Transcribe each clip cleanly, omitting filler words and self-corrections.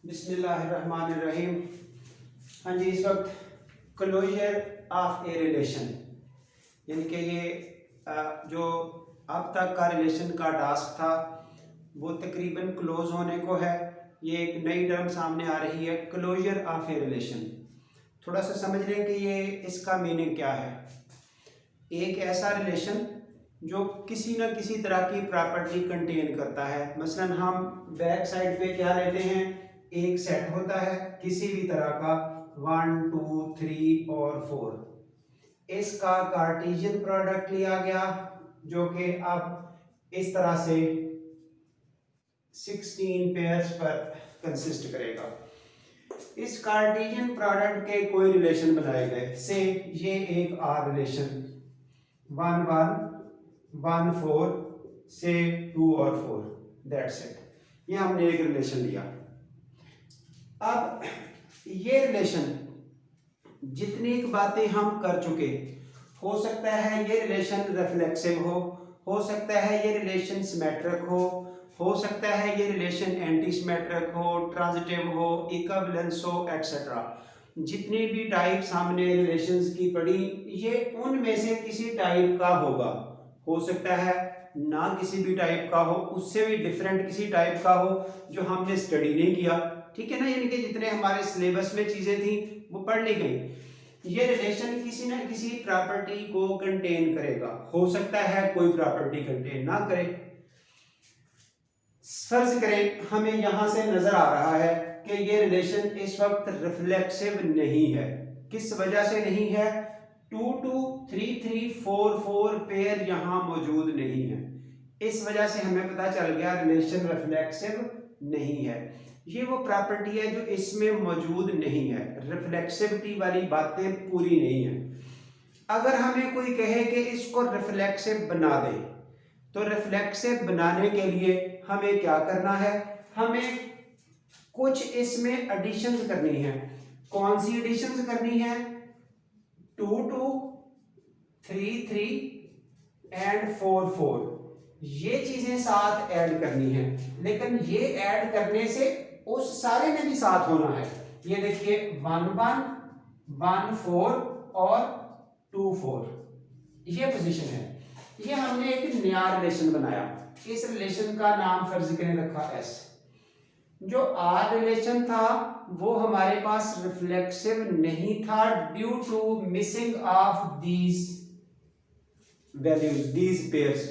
बिस्मिल्लाहिर्रहमानिर्रहीम। हाँ जी, इस वक्त क्लोजर ऑफ ए रिलेशन, यानी कि ये जो अब तक का रिलेशन का टास्क था वो तकरीबन क्लोज होने को है। ये एक नई टर्म सामने आ रही है, क्लोजर ऑफ ए रिलेशन। थोड़ा सा समझ लें कि ये इसका मीनिंग क्या है। एक ऐसा रिलेशन जो किसी न किसी तरह की प्रॉपर्टी कंटेन करता है। मसलन हम बैक साइड पे क्या लेते हैं, एक सेट होता है किसी भी तरह का 1 2 3 और 4। इसका कार्टेशियन प्रोडक्ट लिया गया जो कि अब इस तरह से 16 पेयर्स पर कंसिस्ट करेगा। इस कार्टेशियन प्रोडक्ट के कोई रिलेशन बनाए गए, से ये एक आर रिलेशन 1 1 1 4 से 2 और 4, दैट्स इट। ये हमने एक रिलेशन लिया। अब ये रिलेशन जितनी बातें हम कर चुके, हो सकता है ये रिलेशन रिफ्लेक्सिव हो सकता है ये रिलेशन सिमेट्रिक हो सकता है ये रिलेशन एंटी सिमेट्रिक हो, ट्रांजिटिव हो, इक्विवेलेंस हो, एक्सेट्रा। जितनी भी टाइप्स हमने रिलेशंस की पढ़ी, ये उनमें से किसी टाइप का होगा। हो सकता है ना किसी भी टाइप का हो, उससे भी डिफरेंट किसी टाइप का हो जो हमने स्टडी नहीं किया। ठीक है ना, यानी कि जितने हमारे सिलेबस में चीजें थी वो पढ़ ली गई। ये रिलेशन किसी ना किसी प्रॉपर्टी को कंटेन करेगा। हो सकता है कोई प्रॉपर्टी कंटेन ना करे। फर्ज करें हमें यहां से नजर आ रहा है कि ये रिलेशन इस वक्त रिफ्लेक्सिव नहीं है। किस वजह से नहीं है? 2 2 3 3 4 4 पेयर यहां मौजूद नहीं है। इस वजह से हमें पता चल गया रिलेशन रिफ्लेक्सिव नहीं है। ये वो प्रॉपर्टी है जो इसमें मौजूद नहीं है। रिफ्लेक्सिविटी वाली बातें पूरी नहीं है। अगर हमें कोई कहे कि इसको रिफ्लेक्सिव बना दे, तो रिफ्लेक्सिव बनाने के लिए हमें क्या करना है? हमें कुछ इसमें एडिशंस करनी है। कौन सी एडिशंस करनी है? 2 2 3 3 एंड 4 4, ये चीजें साथ ऐड करनी है। लेकिन ये ऐड करने से उस सारे में भी साथ होना है। ये देखिए 1 1 1 4 और 2 4, ये पोजीशन है। ये हमने एक नया रिलेशन बनाया। इस रिलेशन का नाम फर्ज करें रखा एस। जो आर रिलेशन था वो हमारे पास रिफ्लेक्सिव नहीं था due to missing of these values, these pairs.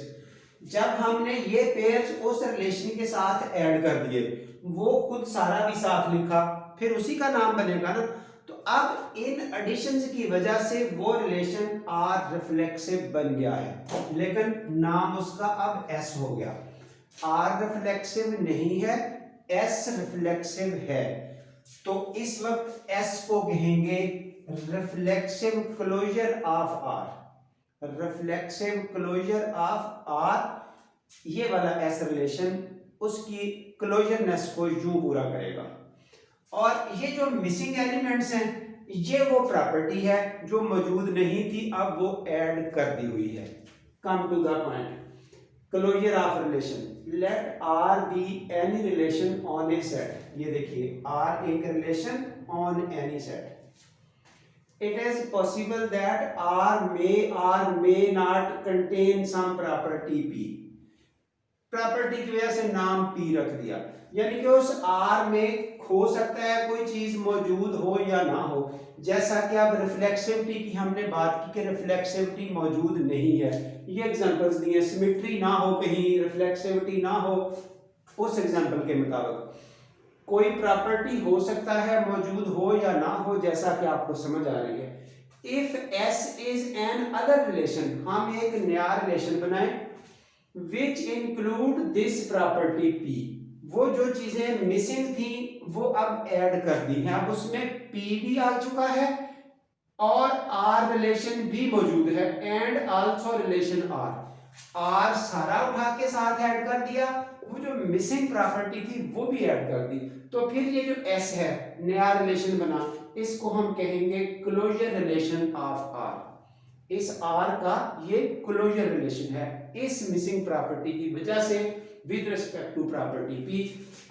जब हमने ये पेयर्स उस रिलेशन के साथ ऐड कर दिए, वो खुद सारा भी साथ लिखा, फिर उसी का नाम बनेगा ना। तो अब इन एडिशंस की वजह से वो रिलेशन आर रिफ्लेक्सिव बन गया है, लेकिन नाम उसका अब एस हो गया। आर रिफ्लेक्सिव नहीं है, एस रिफ्लेक्सिव है। तो इस वक्त एस को कहेंगे reflexive closure of R. Reflexive closure of R, ये वाला एस रिलेशन उसकी क्लोजरनेस को यूं पूरा करेगा। और ये जो मिसिंग एलिमेंट्स हैं, ये वो प्रॉपर्टी है जो मौजूद नहीं थी, अब वो ऐड कर दी हुई है। Come to the point, closure of relation. Let R be any relation on a set. ये देखिए आर एक relation on any set. It is possible that R may not contain some property P. Property की वजह से नाम P रख दिया, यानी कि उस R में हो सकता है कोई चीज मौजूद हो या ना हो। जैसा कि अब रिफ्लेक्सिविटी की हमने बात की कि रिफ्लेक्सिविटी मौजूद नहीं है, ये एग्जांपल्स दिए। सिमेट्री ना हो कहीं, रिफ्लेक्सिविटी ना हो, उस एग्जांपल के मुताबिक कोई प्रॉपर्टी हो सकता है मौजूद हो या ना हो, जैसा कि आपको समझ आ रही है। If S is an other relation, हम एक नया रिलेशन बनाए which include this property P। वो जो चीजें मिसिंग थी वो अब ऐड कर दी है। अब उसमें P भी आ चुका है और R रिलेशन भी मौजूद है, एंड आल्सो रिलेशन R सारा उठा के साथ ऐड कर दिया, वो जो मिसिंग प्रॉपर्टी थी वो भी ऐड कर दी। तो फिर ये जो S है, नया रिलेशन बना, इसको हम कहेंगे क्लोजर रिलेशन ऑफ R। इस R का ये क्लोजर रिलेशन है। इस मिसिंग प्रॉपर्टी की वजह से with respect to property P.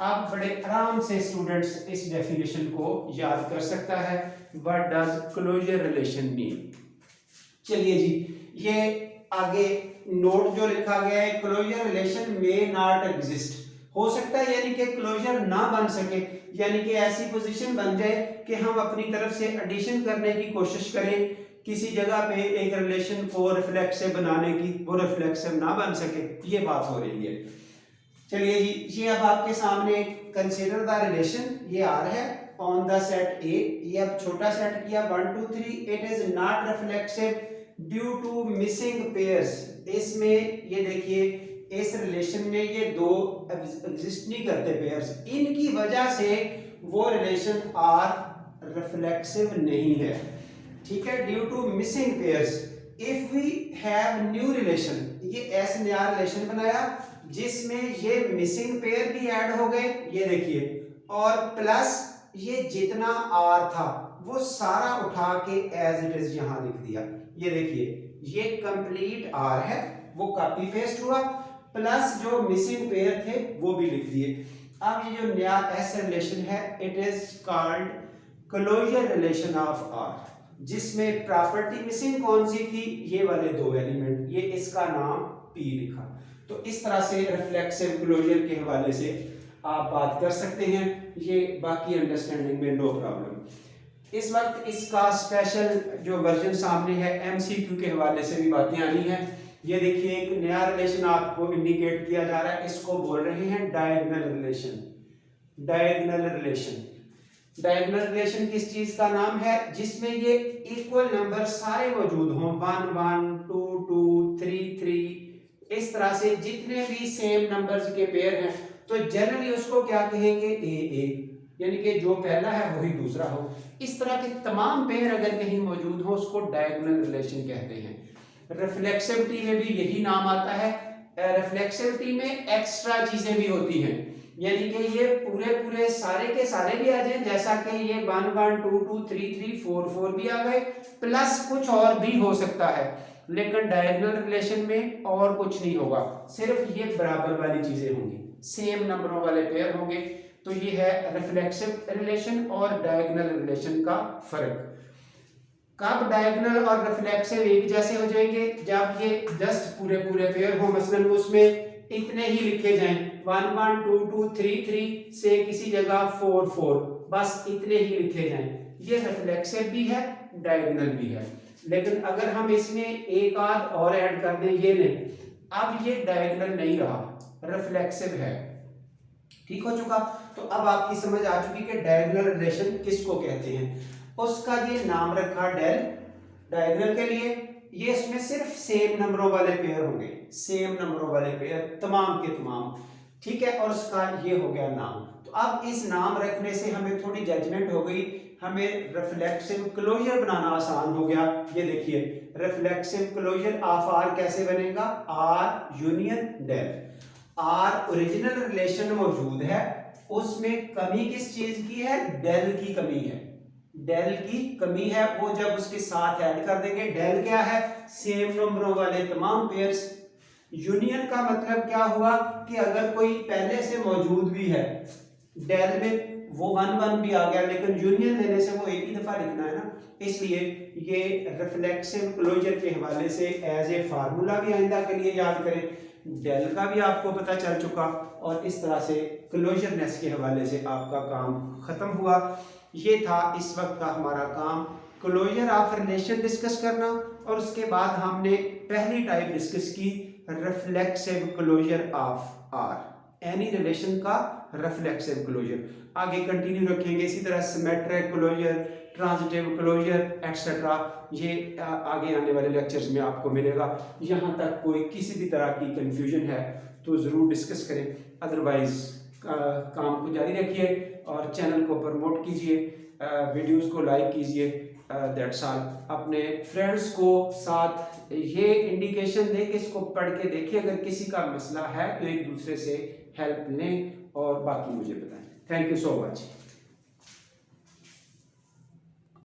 आप बड़े आराम से स्टूडेंट्स इस डेफिनेशन को याद कर सकता है, what does closure relation mean. चलिए जी, ये आगे नोट जो लिखा गया है, closure relation may not exist, हो सकता है यानी कि क्लोजर ना बन सके, यानी कि ऐसी पोजीशन बन जाए कि हम अपनी तरफ से एडिशन करने की कोशिश करें किसी जगह पे एक रिलेशन को रिफ्लेक्सिव बनाने की, वो रिफ्लेक्सिव ना बन सके, ये बात हो रही है। चलिए जी, ये अब आपके सामने कंसीडर द रिलेशन, ये आर है ऑन द सेट ए, ये अब छोटा सेट किया 1 2 3, it is not reflexive due to missing pairs. इसमें ये देखिए इस रिलेशन में ये दो एग्जिस्ट नहीं करते पेयर्स, इनकी वजह से वो रिलेशन आर रिफ्लेक्सिव नहीं है, ठीक है, due to missing pairs. If we have new relation, ये ऐसे नया रिलेशन बनाया जिसमें ये मिसिंग पेयर भी ऐड हो गए, ये देखिए, और प्लस ये जितना आर था वो सारा उठा के एज इट इज यहां लिख दिया। ये देखिए ये कंप्लीट आर है, वो कॉपी पेस्ट हुआ, प्लस जो मिसिंग पेयर थे वो भी लिख दिए। अब ये जो नया एस रिलेशन है, it is called closure relation of R, जिसमें प्रॉपर्टी मिसिंग कौन सी थी, ये वाले दो एलिमेंट, ये इसका नाम पी लिखा। तो इस तरह से रिफ्लेक्सिव क्लोजर के हवाले से आप बात कर सकते हैं, ये बाकी अंडरस्टैंडिंग में नो प्रॉब्लम। इस वक्त इसका स्पेशल जो वर्जन सामने है, एमसीक्यू के हवाले से भी बातें आनी है। ये देखिए एक नया रिलेशन आपको इंडिकेट किया जा रहा है, इसको बोल रहे हैं diagonal relation. Diagonal relation, diagonal relation किस चीज का नाम है, जिसमें ये इक्वल नंबर सारे मौजूद हों, 1 1 2 2 3 3, इस तरह से जितने भी सेम नंबर्स के पेयर हैं, तो जनरली उसको क्या कहेंगे, ए, यानी कि जो पहला है वही दूसरा हो। इस तरह के तमाम पेयर अगर कहीं मौजूद हो उसको डायगोनल रिलेशन कहते हैं। रिफ्लेक्सिविटी में भी यही नाम आता है। रिफ्लेक्सिविटी में एक्स्ट्रा चीजें भी होती हैं, यानी कि ये पूरे सारे के सारे भी आ जाए, जैसा कि ये 1 1 2 2 3 3 4 4 भी आ गए, प्लस कुछ और भी हो सकता है। लेकिन डायगोनल रिलेशन में और कुछ नहीं होगा, सिर्फ ये बराबर वाली चीजें होंगी, सेम नंबरों वाले पेयर होंगे। तो ये है रिफ्लेक्सिव रिलेशन और डायगोनल रिलेशन का फर्क। कब डायगोनल और रिफ्लेक्सिव एक जैसे हो जाएंगे, जब ये जस्ट पूरे पेयर हो, मसलन उसमें इतने ही लिखे जाएं, 1 1 2 2 3 3 से किसी जगह 4 4, बस इतने ही लिखे जाएं, ये रिफ्लेक्सिव भी है, डायगोनल भी है। लेकिन अगर हम इसमें एक आध और ऐड कर दें, ये नहीं, अब ये डायगोनल नहीं रहा, रिफ्लेक्सिव है। ठीक हो चुका। तो अब आपकी समझ आ चुकी कि डायगोनल रिलेशन किसको कहते हैं। उसका ये नाम रखा डेल डायगोनल के लिए, ये इसमें सिर्फ सेम नंबरों वाले पेयर होंगे, सेम नंबरों वाले पेयर तमाम के तमाम, ठीक है, और उसका ये हो गया नाम। तो अब इस नाम रखने से हमें थोड़ी जजमेंट हो गई, हमें रिफ्लेक्सिव क्लोजर बनाना आसान हो गया। ये देखिए रिफ्लेक्सिव क्लोजर ऑफ आर कैसे बनेगा, आर यूनियन डेल। आर ओरिजिनल रिलेशन मौजूद है, उसमें कमी किस चीज की है, डेल की कमी है, डेल की कमी है, वो जब उसके साथ ऐड कर देंगे। डेल क्या है, सेम नंबरों वाले तमाम पेयर्स। यूनियन का मतलब क्या हुआ कि अगर कोई पहले से मौजूद भी है डेल में, वो 1 1 भी आ गया, लेकिन यूनियन लेने से वो एक ही दफा लिखना है ना, इसलिए ये रिफ्लेक्सिव क्लोजर के हवाले से एज ए फार्मूला भी आइंदा के लिए याद करें। डेल का भी आपको पता चल चुका, और इस तरह से क्लोजरनेस के हवाले से आपका काम खत्म हुआ। ये था इस वक्त का हमारा काम, क्लोजर ऑफ रिलेशन डिस्कस करना, और उसके बाद हमने पहली टाइप डिस्कस की reflexive closure of R, any relation का रिफ्लेक्सिव क्लोजर। आगे कंटिन्यू रखेंगे इसी तरह symmetric closure, transitive closure etcetera, ये आगे आने वाले लेक्चर्स में आपको मिलेगा। यहाँ तक कोई किसी भी तरह की कंफ्यूजन है तो ज़रूर डिस्कस करें, अदरवाइज काम को जारी रखिए और चैनल को प्रमोट कीजिए, वीडियोस को लाइक कीजिए, दैट्स ऑल। अपने फ्रेंड्स को साथ ये इंडिकेशन दें कि इसको पढ़ के देखें, अगर किसी का मसला है तो एक दूसरे से हेल्प लें और बाकी मुझे बताएं। Thank you so much.